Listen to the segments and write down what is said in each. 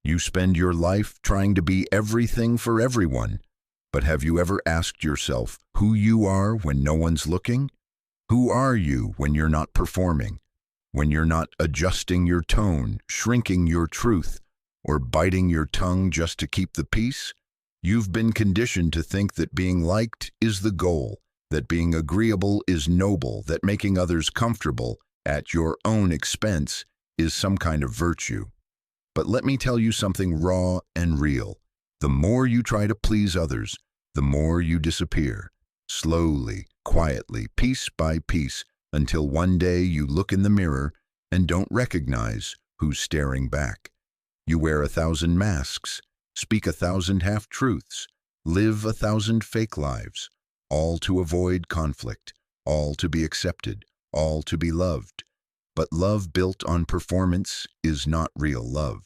You spend your life trying to be everything for everyone. But have you ever asked yourself who you are when no one's looking? Who are you when you're not performing? When you're not adjusting your tone, shrinking your truth, or biting your tongue just to keep the peace? You've been conditioned to think that being liked is the goal, that being agreeable is noble, that making others comfortable at your own expense is some kind of virtue. But let me tell you something raw and real. The more you try to please others, the more you disappear. Slowly, quietly, piece by piece, until one day you look in the mirror and don't recognize who's staring back. You wear 1,000 masks, speak 1,000 half-truths, live 1,000 fake lives, all to avoid conflict, all to be accepted, all to be loved. But love built on performance is not real love.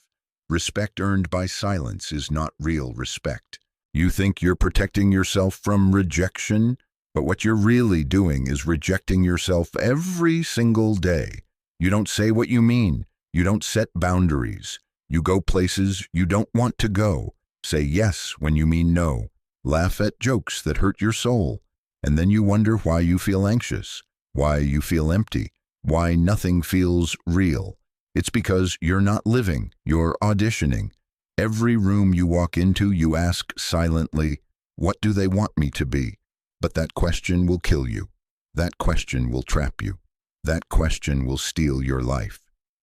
Respect earned by silence is not real respect. You think you're protecting yourself from rejection, but what you're really doing is rejecting yourself every single day. You don't say what you mean. You don't set boundaries. You go places you don't want to go. Say yes when you mean no. Laugh at jokes that hurt your soul. And then you wonder why you feel anxious, why you feel empty, why nothing feels real. It's because you're not living, you're auditioning. Every room you walk into, you ask silently, what do they want me to be? But that question will kill you. That question will trap you. That question will steal your life.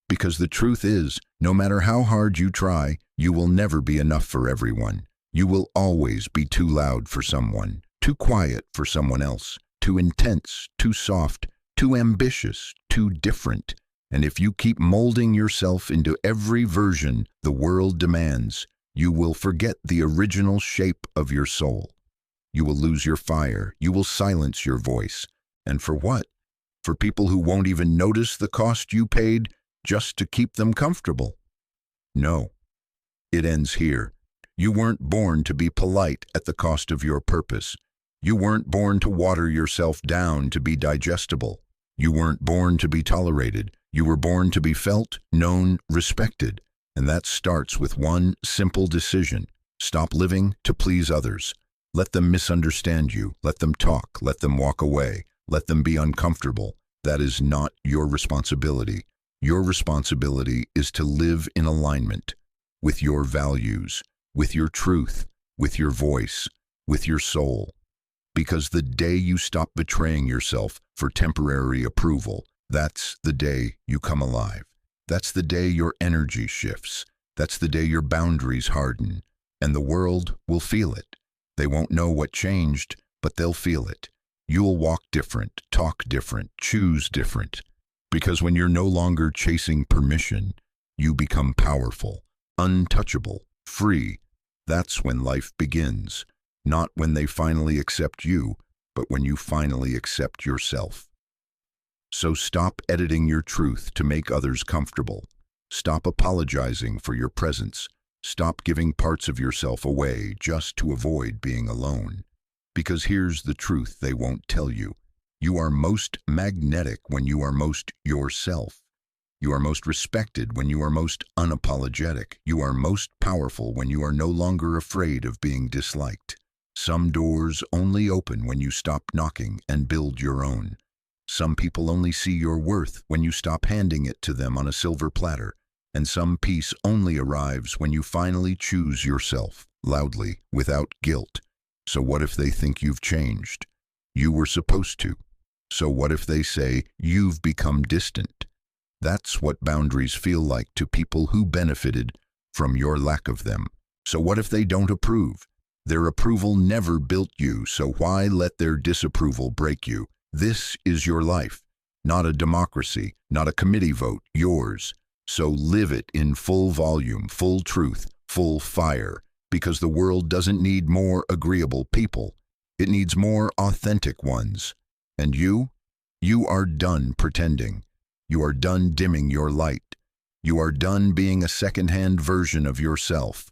Because the truth is, no matter how hard you try, you will never be enough for everyone. You will always be too loud for someone, too quiet for someone else, too intense, too soft, too ambitious, too different. And if you keep molding yourself into every version the world demands, you will forget the original shape of your soul. You will lose your fire. You will silence your voice. And for what? For people who won't even notice the cost you paid just to keep them comfortable? No. It ends here. You weren't born to be polite at the cost of your purpose. You weren't born to water yourself down to be digestible. You weren't born to be tolerated. You were born to be felt, known, respected. And that starts with one simple decision. Stop living to please others. Let them misunderstand you. Let them talk. Let them walk away. Let them be uncomfortable. That is not your responsibility. Your responsibility is to live in alignment with your values, with your truth, with your voice, with your soul. Because the day you stop betraying yourself for temporary approval, that's the day you come alive. That's the day your energy shifts. That's the day your boundaries harden. And the world will feel it. They won't know what changed, but they'll feel it. You'll walk different, talk different, choose different. Because when you're no longer chasing permission, you become powerful, untouchable, free. That's when life begins. Not when they finally accept you, but when you finally accept yourself. So stop editing your truth to make others comfortable. Stop apologizing for your presence. Stop giving parts of yourself away just to avoid being alone. Because here's the truth they won't tell you. You are most magnetic when you are most yourself. You are most respected when you are most unapologetic. You are most powerful when you are no longer afraid of being disliked. Some doors only open when you stop knocking and build your own. Some people only see your worth when you stop handing it to them on a silver platter. And some peace only arrives when you finally choose yourself, loudly, without guilt. So what if they think you've changed? You were supposed to. So what if they say you've become distant? That's what boundaries feel like to people who benefited from your lack of them. So what if they don't approve? Their approval never built you, so why let their disapproval break you? This is your life, not a democracy, not a committee vote, yours. So live it in full volume, full truth, full fire, because the world doesn't need more agreeable people. It needs more authentic ones. And you are done pretending. You are done dimming your light. You are done being a second-hand version of yourself.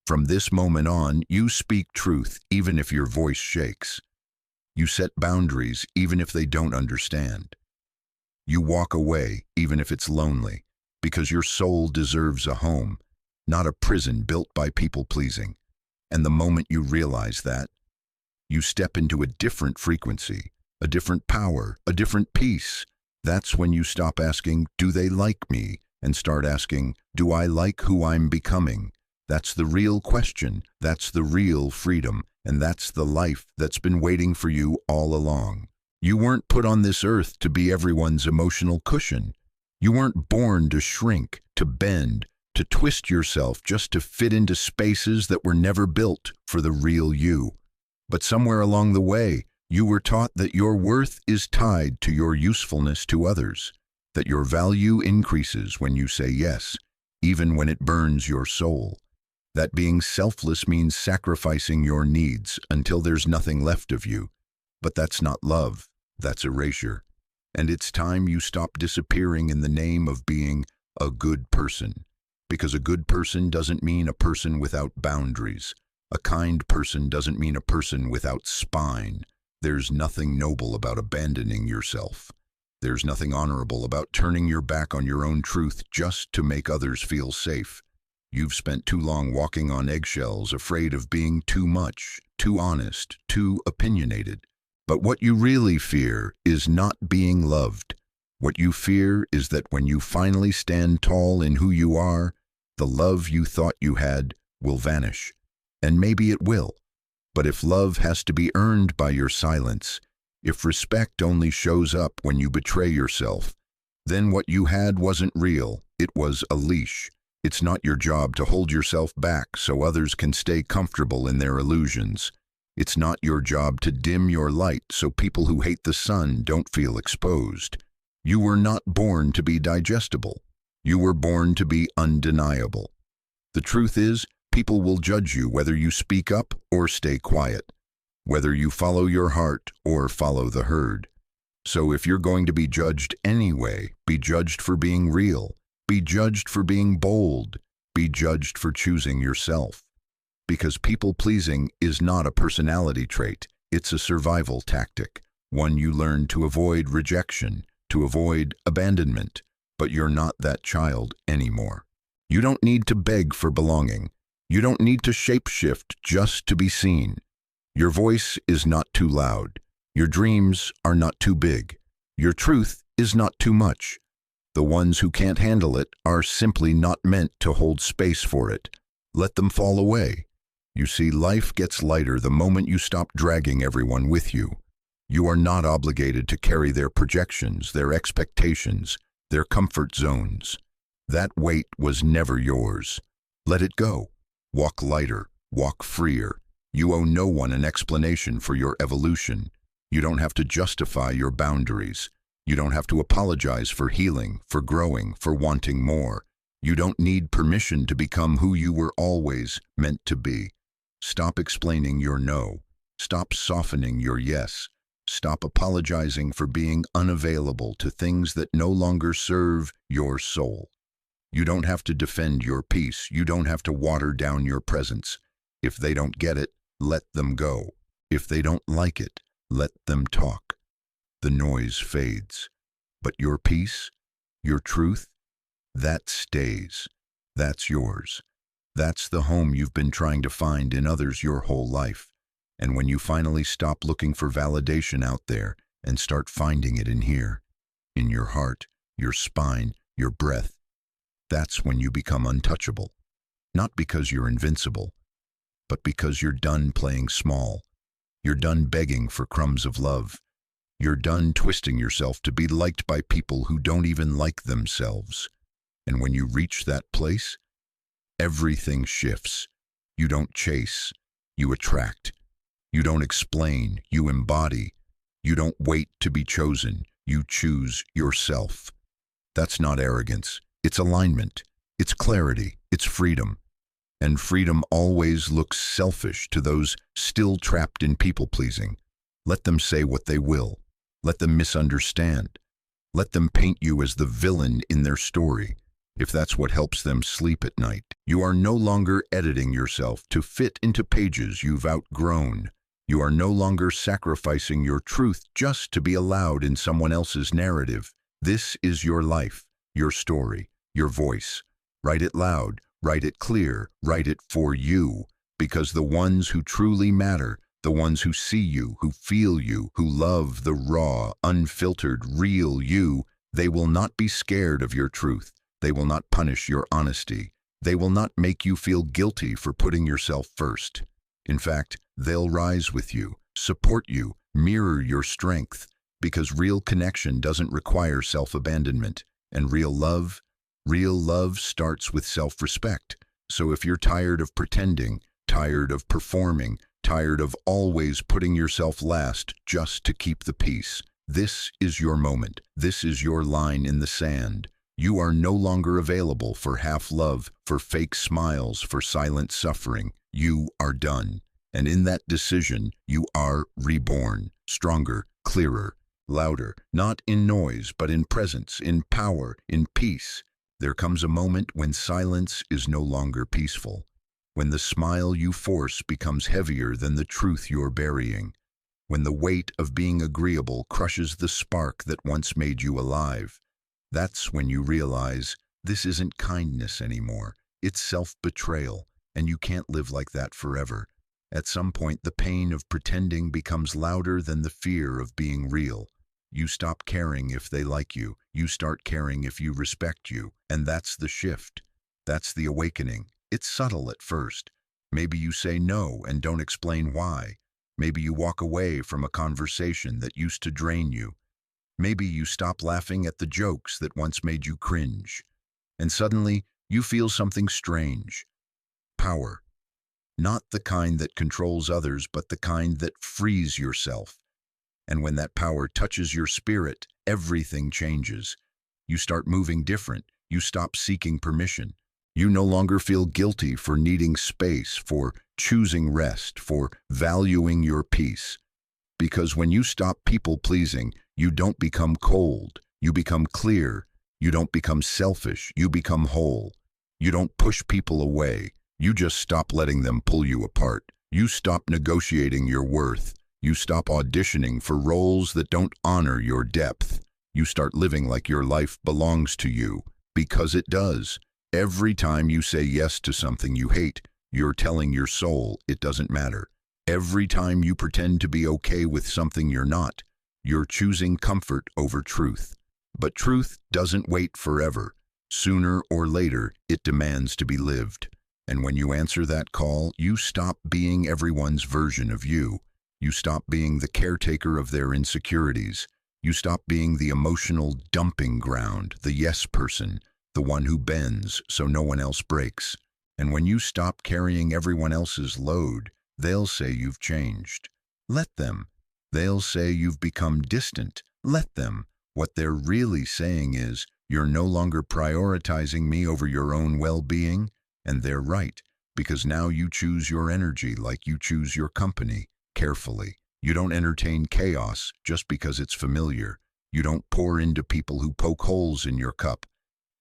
From this moment on, you speak truth even if your voice shakes. You set boundaries even if they don't understand. You walk away even if it's lonely, because your soul deserves a home. not a prison built by people-pleasing. And the moment you realize that, you step into a different frequency, a different power, a different peace. That's when you stop asking, do they like me? And start asking, do I like who I'm becoming? That's the real question. That's the real freedom. And that's the life that's been waiting for you all along. You weren't put on this earth to be everyone's emotional cushion. You weren't born to shrink, to bend, to twist yourself just to fit into spaces that were never built for the real you. But somewhere along the way, you were taught that your worth is tied to your usefulness to others, that your value increases when you say yes, even when it burns your soul. That being selfless means sacrificing your needs until there's nothing left of you. But that's not love, that's erasure. And it's time you stop disappearing in the name of being a good person. Because a good person doesn't mean a person without boundaries. A kind person doesn't mean a person without spine. There's nothing noble about abandoning yourself. There's nothing honorable about turning your back on your own truth just to make others feel safe. You've spent too long walking on eggshells, afraid of being too much, too honest, too opinionated. But what you really fear is not being loved. What you fear is that when you finally stand tall in who you are, the love you thought you had will vanish. And maybe it will. But if love has to be earned by your silence, if respect only shows up when you betray yourself, then what you had wasn't real, it was a leash. It's not your job to hold yourself back so others can stay comfortable in their illusions. It's not your job to dim your light so people who hate the sun don't feel exposed. You were not born to be digestible. You were born to be undeniable. The truth is, people will judge you whether you speak up or stay quiet, whether you follow your heart or follow the herd. So if you're going to be judged anyway, be judged for being real. Be judged for being bold. Be judged for choosing yourself. Because people-pleasing is not a personality trait, it's a survival tactic, one you learn to avoid rejection, to avoid abandonment, but you're not that child anymore. You don't need to beg for belonging. You don't need to shapeshift just to be seen. Your voice is not too loud. Your dreams are not too big. Your truth is not too much. The ones who can't handle it are simply not meant to hold space for it. Let them fall away. You see, life gets lighter the moment you stop dragging everyone with you. You are not obligated to carry their projections, their expectations, their comfort zones. That weight was never yours. Let it go. Walk lighter, walk freer. You owe no one an explanation for your evolution. You don't have to justify your boundaries. You don't have to apologize for healing, for growing, for wanting more. You don't need permission to become who you were always meant to be. Stop explaining your no. Stop softening your yes. Stop apologizing for being unavailable to things that no longer serve your soul. You don't have to defend your peace. You don't have to water down your presence. If they don't get it, let them go. If they don't like it, let them talk. The noise fades. But your peace, your truth, that stays. That's yours. That's the home you've been trying to find in others your whole life. And when you finally stop looking for validation out there and start finding it in here, in your heart, your spine, your breath, that's when you become untouchable. Not because you're invincible, but because you're done playing small. You're done begging for crumbs of love. You're done twisting yourself to be liked by people who don't even like themselves. And when you reach that place, everything shifts. You don't chase, you attract. You don't explain, you embody. You don't wait to be chosen, you choose yourself. That's not arrogance, it's alignment, it's clarity, it's freedom. And freedom always looks selfish to those still trapped in people-pleasing. Let them say what they will. Let them misunderstand. Let them paint you as the villain in their story, if that's what helps them sleep at night. You are no longer editing yourself to fit into pages you've outgrown. You are no longer sacrificing your truth just to be allowed in someone else's narrative. This is your life, your story, your voice. Write it loud, Write it clear, write it for you, because the ones who truly matter, the ones who see you, who feel you, who love the raw, unfiltered, real you, they will not be scared of your truth. They will not punish your honesty. They will not make you feel guilty for putting yourself first. In fact, they'll rise with you, support you, mirror your strength, because real connection doesn't require self-abandonment, and real love starts with self-respect. So if you're tired of pretending, tired of performing, tired of always putting yourself last just to keep the peace, this is your moment. This is your line in the sand. You are no longer available for half-love, for fake smiles, for silent suffering. You are done. And in that decision, you are reborn, stronger, clearer, louder, not in noise, but in presence, in power, in peace. There comes a moment when silence is no longer peaceful, when the smile you force becomes heavier than the truth you're burying, when the weight of being agreeable crushes the spark that once made you alive. That's when you realize this isn't kindness anymore. It's self-betrayal, and you can't live like that forever. At some point, the pain of pretending becomes louder than the fear of being real. You stop caring if they like you. You start caring if you respect you. And that's the shift. That's the awakening. It's subtle at first. Maybe you say no and don't explain why. Maybe you walk away from a conversation that used to drain you. Maybe you stop laughing at the jokes that once made you cringe. And suddenly, you feel something strange. Power. Not the kind that controls others, but the kind that frees yourself. And when that power touches your spirit, everything changes. You start moving different. You stop seeking permission. You no longer feel guilty for needing space, for choosing rest, for valuing your peace. Because when you stop people-pleasing, you don't become cold. You become clear. You don't become selfish. You become whole. You don't push people away. You just stop letting them pull you apart. You stop negotiating your worth. You stop auditioning for roles that don't honor your depth. You start living like your life belongs to you, because it does. Every time you say yes to something you hate, you're telling your soul it doesn't matter. Every time you pretend to be okay with something you're not, you're choosing comfort over truth. But truth doesn't wait forever. Sooner or later, it demands to be lived. And when you answer that call, you stop being everyone's version of you. You stop being the caretaker of their insecurities. You stop being the emotional dumping ground, the yes person, the one who bends so no one else breaks. And when you stop carrying everyone else's load, they'll say you've changed. Let them. They'll say you've become distant. Let them. What they're really saying is, you're no longer prioritizing me over your own well-being. And they're right, because now you choose your energy like you choose your company, carefully. You don't entertain chaos just because it's familiar. You don't pour into people who poke holes in your cup.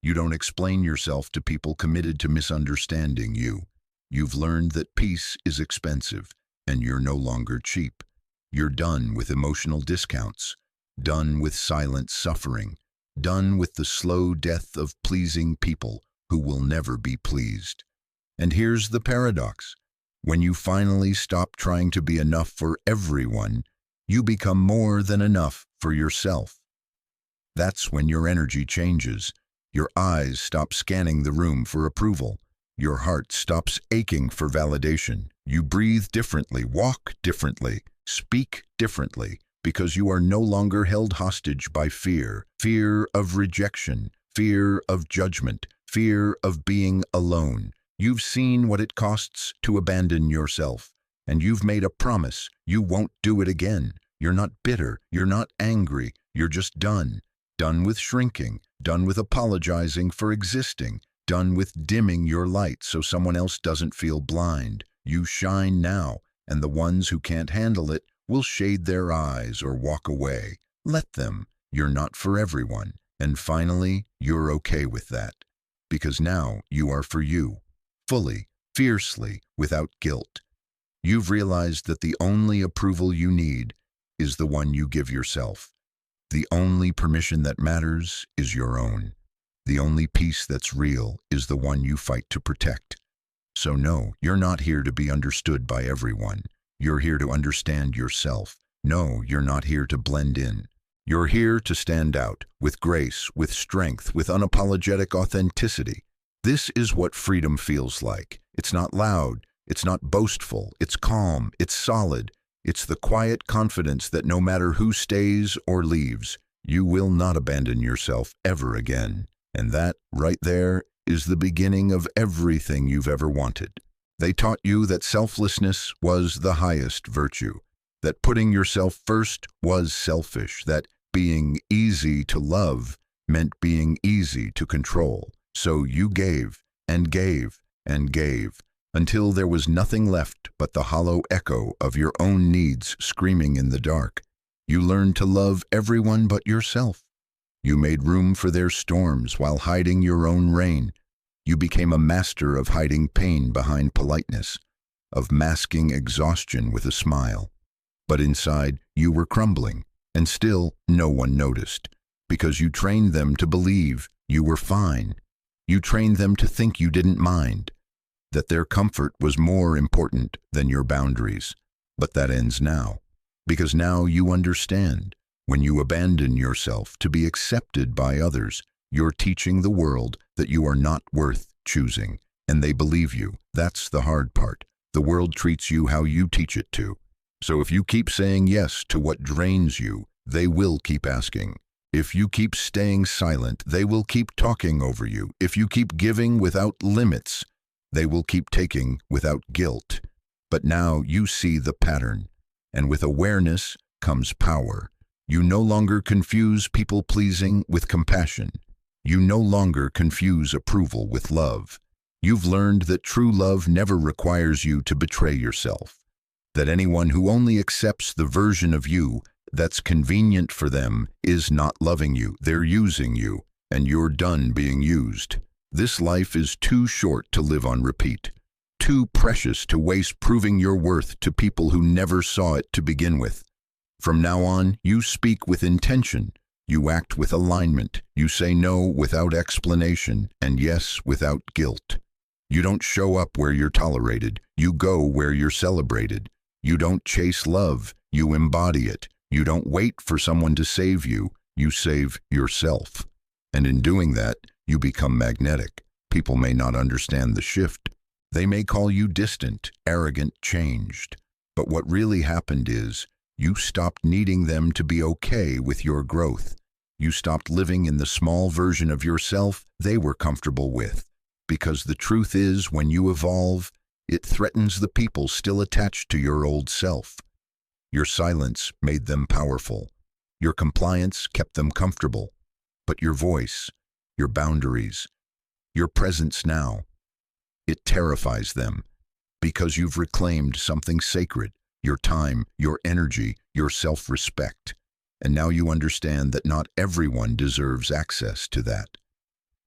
You don't explain yourself to people committed to misunderstanding you. You've learned that peace is expensive, and you're no longer cheap. You're done with emotional discounts, done with silent suffering, done with the slow death of pleasing people who will never be pleased. And here's the paradox. When you finally stop trying to be enough for everyone, you become more than enough for yourself. That's when your energy changes. Your eyes stop scanning the room for approval. Your heart stops aching for validation. You breathe differently, walk differently, speak differently, because you are no longer held hostage by fear. Fear of rejection, fear of judgment, fear of being alone. You've seen what it costs to abandon yourself, and you've made a promise you won't do it again. You're not bitter, you're not angry, you're just done. Done with shrinking, done with apologizing for existing, done with dimming your light so someone else doesn't feel blind. You shine now, and the ones who can't handle it will shade their eyes or walk away. Let them. You're not for everyone. And finally, you're okay with that. Because now you are for you. Fully, fiercely, without guilt. You've realized that the only approval you need is the one you give yourself. The only permission that matters is your own. The only peace that's real is the one you fight to protect. So no, you're not here to be understood by everyone. You're here to understand yourself. No, you're not here to blend in. You're here to stand out, with grace, with strength, with unapologetic authenticity. This is what freedom feels like. It's not loud, it's not boastful, it's calm, it's solid. It's the quiet confidence that no matter who stays or leaves, you will not abandon yourself ever again. And that, right there, is the beginning of everything you've ever wanted. They taught you that selflessness was the highest virtue, that putting yourself first was selfish, that being easy to love meant being easy to control. So you gave and gave and gave, until there was nothing left but the hollow echo of your own needs screaming in the dark. You learned to love everyone but yourself. You made room for their storms while hiding your own rain. You became a master of hiding pain behind politeness, of masking exhaustion with a smile. But inside, you were crumbling, and still no one noticed, because you trained them to believe you were fine. You trained them to think you didn't mind, that their comfort was more important than your boundaries. But that ends now, because now you understand. When you abandon yourself to be accepted by others, you're teaching the world that you are not worth choosing, and they believe you. That's the hard part. The world treats you how you teach it to. So if you keep saying yes to what drains you, they will keep asking. If you keep staying silent, they will keep talking over you. If you keep giving without limits, they will keep taking without guilt. But now you see the pattern, and with awareness comes power. You no longer confuse people-pleasing with compassion. You no longer confuse approval with love. You've learned that true love never requires you to betray yourself, that anyone who only accepts the version of you that's convenient for them is not loving you. They're using you, and you're done being used. This life is too short to live on repeat, too precious to waste proving your worth to people who never saw it to begin with. From now on, you speak with intention, you act with alignment, you say no without explanation, and yes without guilt. You don't show up where you're tolerated, you go where you're celebrated. You don't chase love, you embody it. You don't wait for someone to save you, you save yourself. And in doing that, you become magnetic. People may not understand the shift. They may call you distant, arrogant, changed. But what really happened is, you stopped needing them to be okay with your growth. You stopped living in the small version of yourself they were comfortable with. Because the truth is, when you evolve, it threatens the people still attached to your old self. Your silence made them powerful. Your compliance kept them comfortable. But your voice, your boundaries, your presence now, it terrifies them. Because you've reclaimed something sacred. Your time, your energy, your self-respect. And now you understand that not everyone deserves access to that.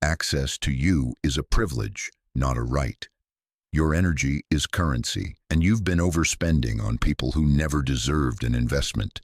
Access to you is a privilege, not a right. Your energy is currency, and you've been overspending on people who never deserved an investment.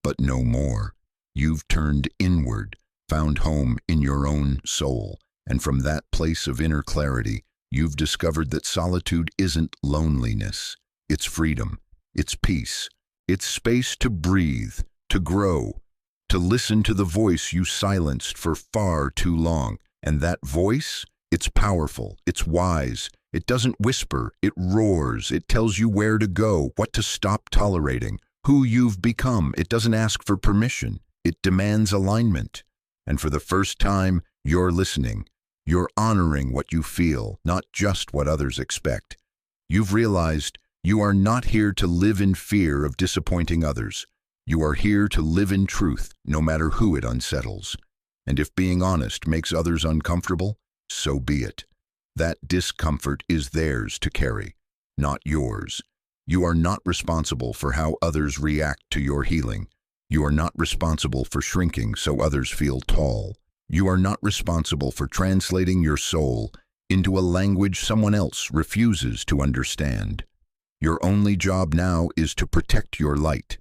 But no more. You've turned inward, found home in your own soul, and from that place of inner clarity, you've discovered that solitude isn't loneliness. It's freedom. It's peace. It's space to breathe, to grow, to listen to the voice you silenced for far too long. And that voice, it's powerful, it's wise. It doesn't whisper, it roars. It tells you where to go, what to stop tolerating, who you've become. It doesn't ask for permission. It demands alignment. And for the first time, you're listening. You're honoring what you feel, not just what others expect. You've realized you are not here to live in fear of disappointing others. You are here to live in truth, no matter who it unsettles. And if being honest makes others uncomfortable, so be it. That discomfort is theirs to carry, not yours. You are not responsible for how others react to your healing. You are not responsible for shrinking so others feel tall. You are not responsible for translating your soul into a language someone else refuses to understand. Your only job now is to protect your light,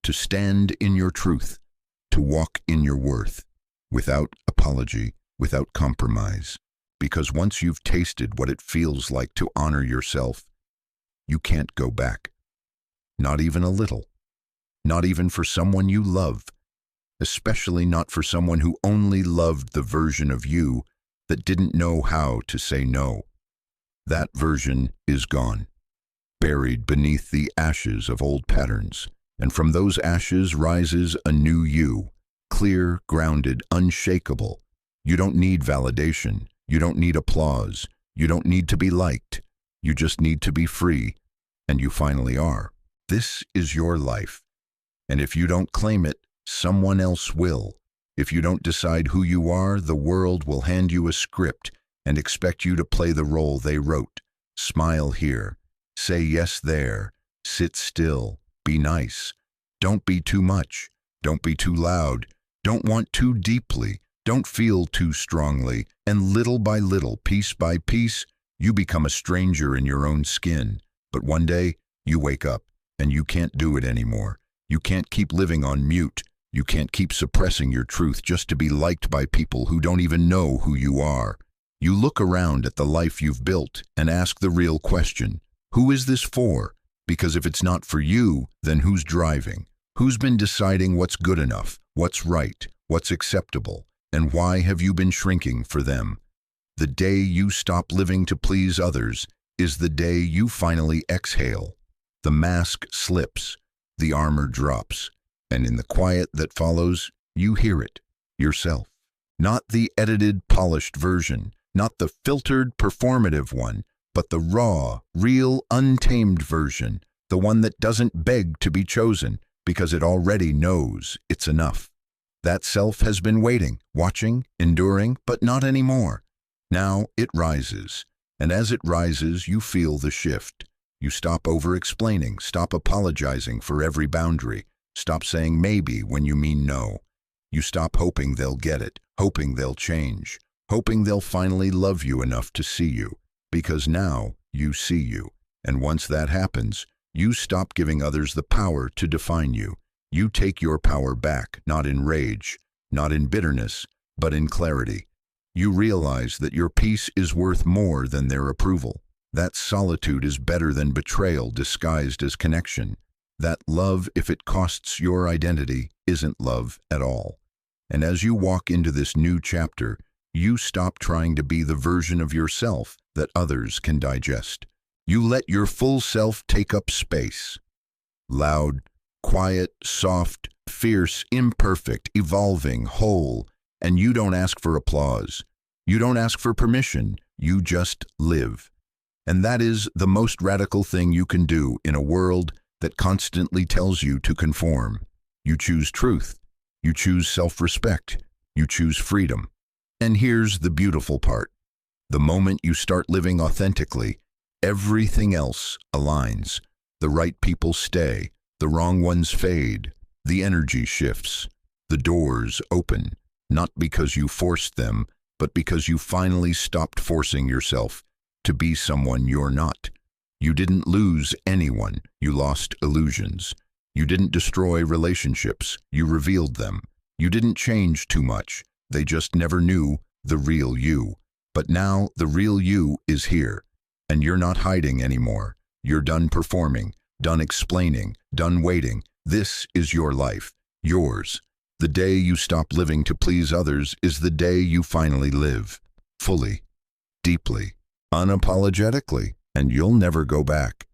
to stand in your truth, to walk in your worth, without apology, without compromise. Because once you've tasted what it feels like to honor yourself, you can't go back. Not even a little. Not even for someone you love. Especially not for someone who only loved the version of you that didn't know how to say no. That version is gone, buried beneath the ashes of old patterns, and from those ashes rises a new you, clear, grounded, unshakable. You don't need validation. You don't need applause. You don't need to be liked. You just need to be free, and you finally are. This is your life, and if you don't claim it, someone else will. If you don't decide who you are, the world will hand you a script and expect you to play the role they wrote. Smile here. Say yes there. Sit still. Be nice. Don't be too much. Don't be too loud. Don't want too deeply. Don't feel too strongly. And little by little, piece by piece, you become a stranger in your own skin. But one day, you wake up, and you can't do it anymore. You can't keep living on mute. You can't keep suppressing your truth just to be liked by people who don't even know who you are. You look around at the life you've built and ask the real question, who is this for? Because if it's not for you, then who's driving? Who's been deciding what's good enough, what's right, what's acceptable, and why have you been shrinking for them? The day you stop living to please others is the day you finally exhale. The mask slips, the armor drops, and in the quiet that follows, you hear it, yourself. Not the edited, polished version, not the filtered, performative one, but the raw, real, untamed version, the one that doesn't beg to be chosen because it already knows it's enough. That self has been waiting, watching, enduring, but not anymore. Now it rises, and as it rises, you feel the shift. You stop over-explaining, stop apologizing for every boundary, stop saying maybe when you mean no. You stop hoping they'll get it, hoping they'll change, hoping they'll finally love you enough to see you, because now you see you. And once that happens, you stop giving others the power to define you. You take your power back, not in rage, not in bitterness, but in clarity. You realize that your peace is worth more than their approval. That solitude is better than betrayal disguised as connection. That love, if it costs your identity, isn't love at all. And as you walk into this new chapter, you stop trying to be the version of yourself that others can digest. You let your full self take up space. Loud, quiet, soft, fierce, imperfect, evolving, whole. And you don't ask for applause. You don't ask for permission. You just live. And that is the most radical thing you can do in a world that constantly tells you to conform. You choose truth. You choose self-respect. You choose freedom. And here's the beautiful part. The moment you start living authentically, everything else aligns. The right people stay. The wrong ones fade. The energy shifts. The doors open. Not because you forced them, but because you finally stopped forcing yourself to be someone you're not. You didn't lose anyone. You lost illusions. You didn't destroy relationships. You revealed them. You didn't change too much. They just never knew the real you. But now the real you is here, and you're not hiding anymore. You're done performing, done explaining, done waiting. This is your life, yours. The day you stop living to please others is the day you finally live, fully, deeply, unapologetically, and you'll never go back.